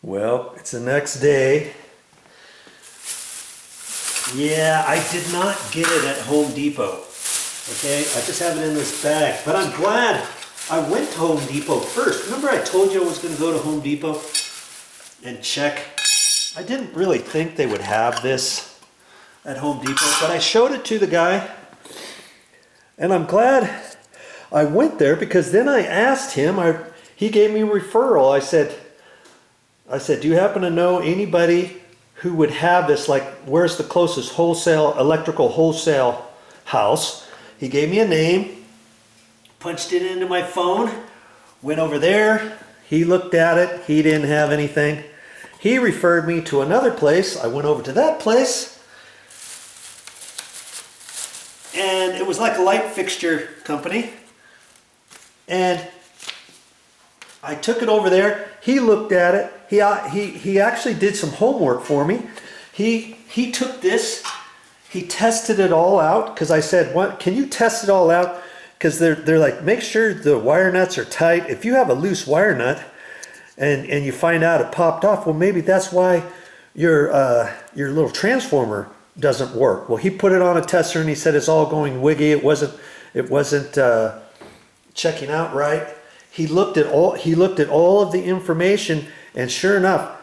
Well, it's the next day. Yeah, I did not get it at Home Depot. Okay, I just have it in this bag. But I'm glad I went to Home Depot first. Remember I told you I was going to go to Home Depot and check? I didn't really think they would have this at Home Depot, but I showed it to the guy. And I'm glad I went there because then I asked him, he gave me a referral. I said, do you happen to know anybody who would have this? Like, where's the closest electrical wholesale house? He gave me a name, punched it into my phone, went over there. He looked at it. He didn't have anything. He referred me to another place. I went over to that place. And it was like a light fixture company. And I took it over there. He looked at it. He actually did some homework for me. He took this. He tested it all out because I said, "What? Can you test it all out?" Because they're like, make sure the wire nuts are tight. If you have a loose wire nut and you find out it popped off, well, maybe that's why your little transformer doesn't work. Well, he put it on a tester and he said it's all going wiggy. It wasn't checking out right. He looked at all of the information, and sure enough,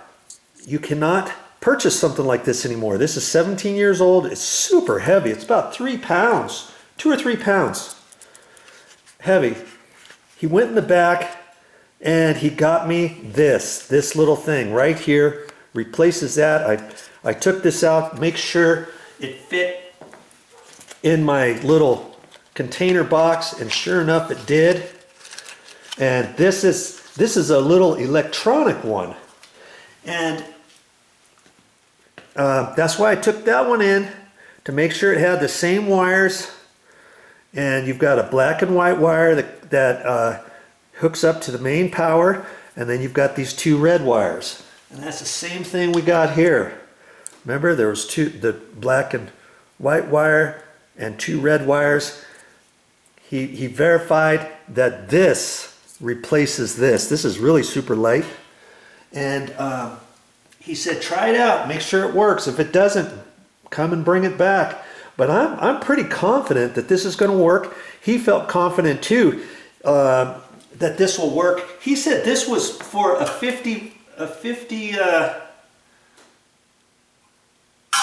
you cannot purchase something like this anymore. This is 17 years old. It's super heavy. It's about 3 pounds, 2 or 3 pounds heavy. He went in the back and he got me this little thing right here. Replaces that. I took this out, make sure it fit in my little container box, and sure enough it did. And this is a little electronic one, and that's why I took that one in, to make sure it had the same wires. And you've got a black and white wire that hooks up to the main power, and then you've got these 2 red wires, and that's the same thing we got here. Remember, there was the black and white wire and 2 red wires. He verified that this replaces this. This is really super light. And he said, try it out, make sure it works. If it doesn't, come and bring it back. But I'm pretty confident that this is going to work. He felt confident too that this will work. He said this was for a 50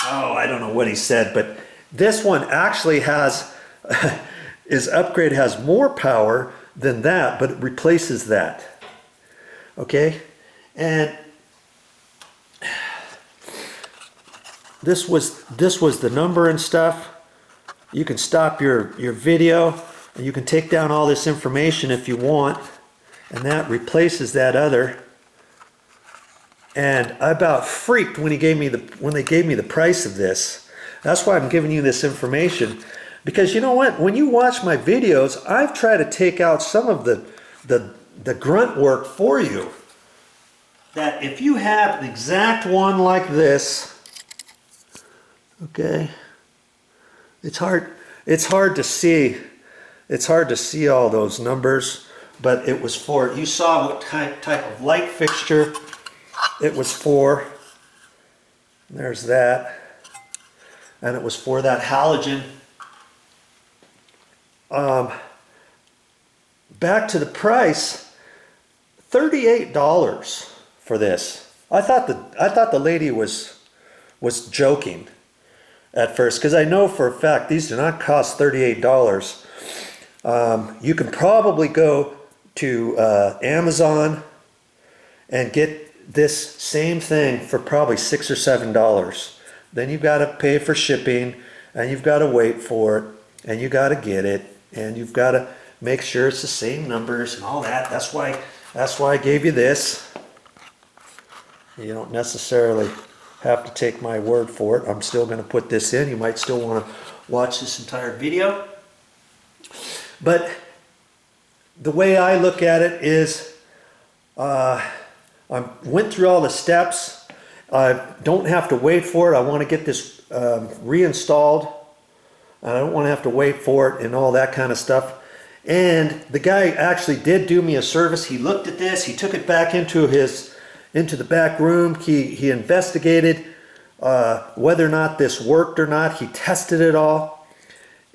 I don't know what he said, but this one actually has his upgrade has more power than that, but it replaces that. Okay, and this was the number and stuff. You can stop your video, and you can take down all this information if you want, and that replaces that other. And I about freaked when they gave me the price of this. That's why I'm giving you this information, because you know what? When you watch my videos, I've tried to take out some of the grunt work for you. That if you have the exact one like this, okay, it's hard to see. It's hard to see all those numbers, but it was for, you saw what type of light fixture it was for. There's that. And it was for that halogen. Back to the price, $38 for this. I thought the lady was joking at first, because I know for a fact these do not cost $38. You can probably go to Amazon and get this same thing for probably $6 or $7. Then you've got to pay for shipping, and you've got to wait for it, and you got to get it, and you've got to make sure it's the same numbers and all that. That's why I gave you this. You don't necessarily have to take my word for it. I'm still going to put this in. You might still want to watch this entire video. But the way I look at it is, I went through all the steps. I don't have to wait for it. I want to get this reinstalled. I don't want to have to wait for it and all that kind of stuff. And the guy actually did do me a service. He looked at this. He took it back into his into the back room. He investigated whether or not this worked or not. He tested it all.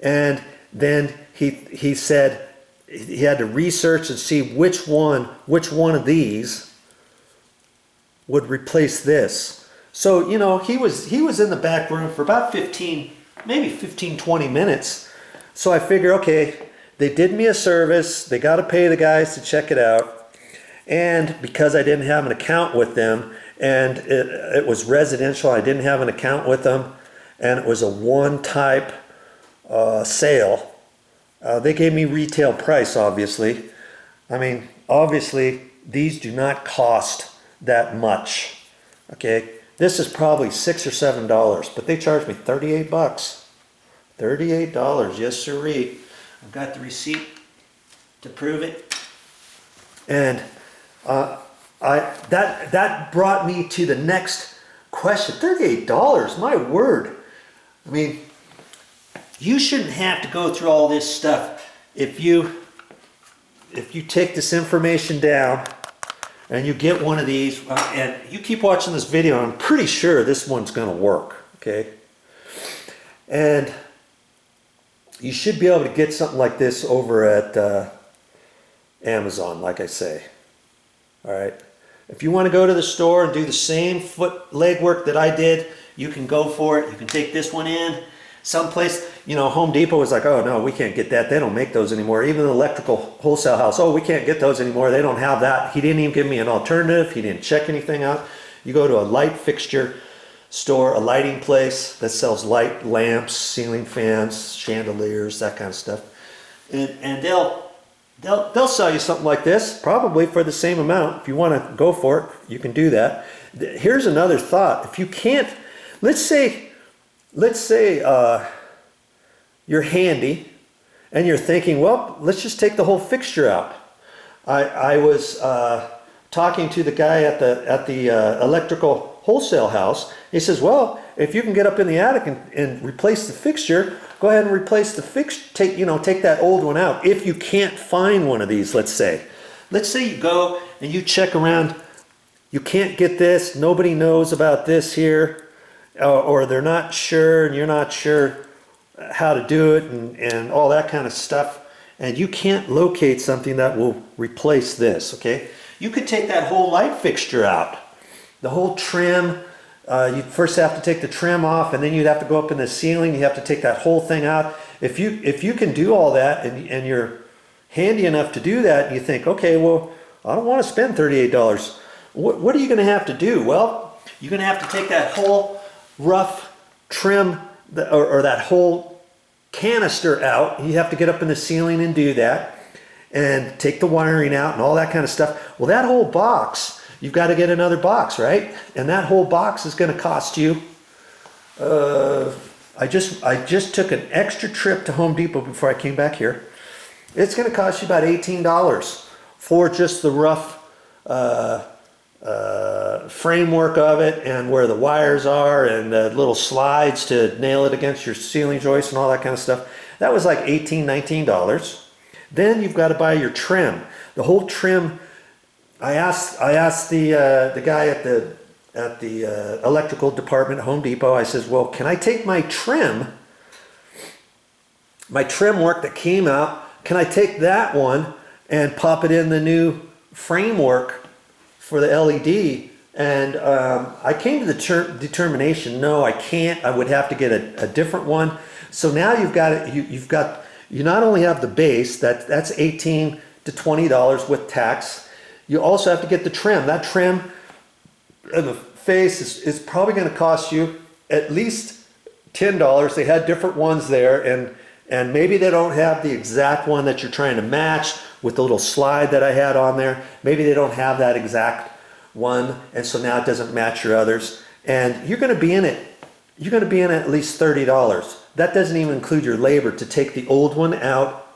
And then he said he had to research and see which one of these would replace this. So, you know, he was in the back room for about 15, 20 minutes. So I figure, okay, they did me a service. They got to pay the guys to check it out. And because I didn't have an account with them, and it was residential, I didn't have an account with them, and it was a one-type sale. They gave me retail price, obviously. I mean, obviously, these do not cost that much. Okay, this is probably $6 or $7, but they charged me 38 bucks. $38, yes sirree. I've got the receipt to prove it. And that brought me to the next question. $38, my word. I mean, you shouldn't have to go through all this stuff if you take this information down and you get one of these and you keep watching this video. I'm pretty sure this one's going to work, okay? And you should be able to get something like this over at Amazon, like I say. All right. If you want to go to the store and do the same leg work that I did, you can go for it. You can take this one in. Someplace, you know, Home Depot was like, oh no, we can't get that. They don't make those anymore. Even the electrical wholesale house, oh, we can't get those anymore. They don't have that. He didn't even give me an alternative. He didn't check anything out. You go to a light fixture store, a lighting place that sells light lamps, ceiling fans, chandeliers, that kind of stuff, and they'll sell you something like this, probably for the same amount. If you want to go for it, you can do that. Here's another thought. If you can't, let's say you're handy and you're thinking, well, let's just take the whole fixture out. I was talking to the guy at the electrical wholesale house. He says, well, if you can get up in the attic and replace the fixture, go ahead and replace the fixture. Take that old one out. If you can't find one of these, let's say you go and you check around, you can't get this, nobody knows about this here, or they're not sure and you're not sure how to do it and all that kind of stuff, and you can't locate something that will replace this, okay? You could take that whole light fixture out, the whole trim. You first have to take the trim off, and then you'd have to go up in the ceiling. You have to take that whole thing out. If you can do all that and you're handy enough to do that, and you think, okay, well, I don't want to spend $38. What are you going to have to do? Well, you're going to have to take that whole rough trim or that whole canister out. You have to get up in the ceiling and do that, and take the wiring out and all that kind of stuff. Well, that whole box, you've got to get another box, right? And that whole box is going to cost you, I just took an extra trip to Home Depot before I came back here. It's going to cost you about $18 for just the rough framework of it, and where the wires are, and the little slides to nail it against your ceiling joist and all that kind of stuff. That was like $18, $19. Then you've got to buy your trim. The whole trim. I asked the guy at the electrical department at Home Depot. I says, well, can I take my trim work that came out? Can I take that one and pop it in the new framework for the LED? And I came to the determination, no, I can't. I would have to get a different one. So now you not only have the base, that's $18 to $20 with tax. You also have to get the trim. That trim and the face is probably going to cost you at least $10. They had different ones there, and maybe they don't have the exact one that you're trying to match with the little slide that I had on there. Maybe they don't have that exact one, and so now it doesn't match your others. And you're going to be in it. You're going to be in at least $30. That doesn't even include your labor to take the old one out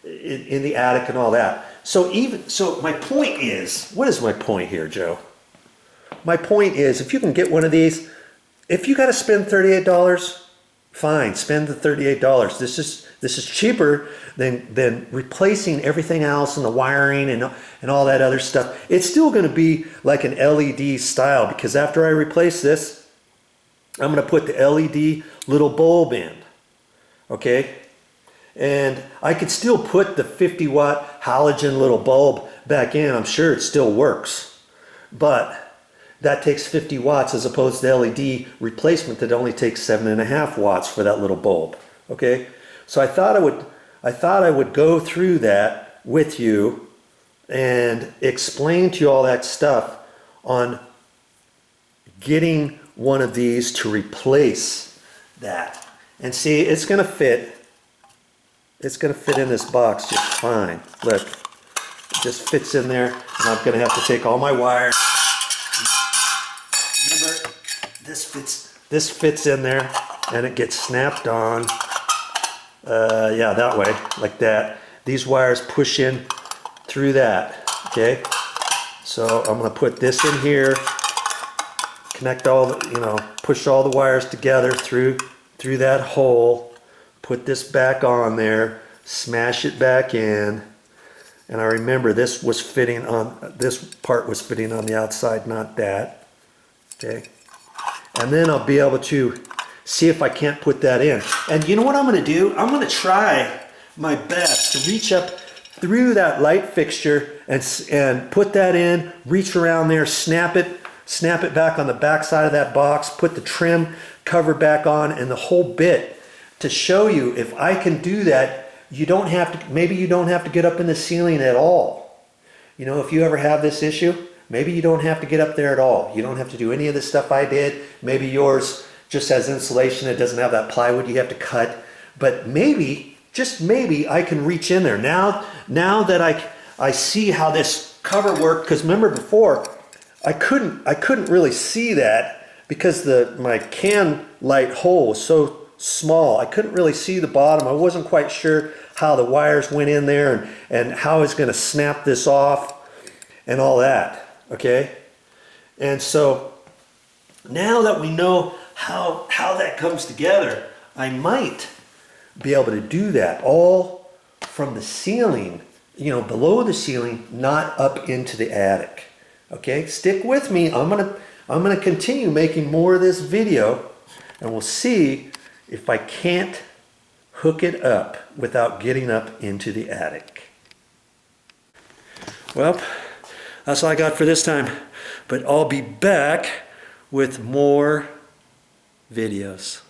in the attic and all that. So my point is, what is my point here, Joe? My point is, if you can get one of these, if you got to spend $38, fine, spend the $38. This is cheaper than replacing everything else and the wiring and all that other stuff. It's still going to be like an LED style, because after I replace this, I'm going to put the LED little bulb in. Okay? And I could still put the 50 watt halogen little bulb back in. I'm sure it still works. But that takes 50 watts as opposed to LED replacement that only takes 7.5 watts for that little bulb. Okay? So I thought I would go through that with you and explain to you all that stuff on getting one of these to replace that. And see, it's going to fit. It's going to fit in this box just fine. Look, it just fits in there. And I'm going to have to take all my wires. Remember, this fits in there, and it gets snapped on. Yeah, that way, like that. These wires push in through that, okay? So I'm gonna put this in here, connect all the, push all the wires together through that hole, put this back on there, smash it back in, and I remember this part was fitting on the outside, not that, okay? And then I'll be able to see if I can't put that in. And you know what I'm going to do? I'm going to try my best to reach up through that light fixture and put that in, reach around there, snap it back on the back side of that box, put the trim cover back on and the whole bit to show you if I can do that. You don't have to, maybe you don't have to get up in the ceiling at all. If you ever have this issue, maybe you don't have to get up there at all. You don't have to do any of the stuff I did. Maybe yours just has insulation, it doesn't have that plywood you have to cut. But maybe, just maybe, I can reach in there. Now that I see how this cover worked, because remember before, I couldn't really see that because my can light hole was so small. I couldn't really see the bottom. I wasn't quite sure how the wires went in there and how I was going to snap this off and all that, okay? And so now that we know how that comes together, I might be able to do that all from the ceiling, below the ceiling, not up into the attic. Okay, stick with me. I'm gonna continue making more of this video, and we'll see if I can't hook it up without getting up into the attic. Well, that's all I got for this time, but I'll be back with more videos.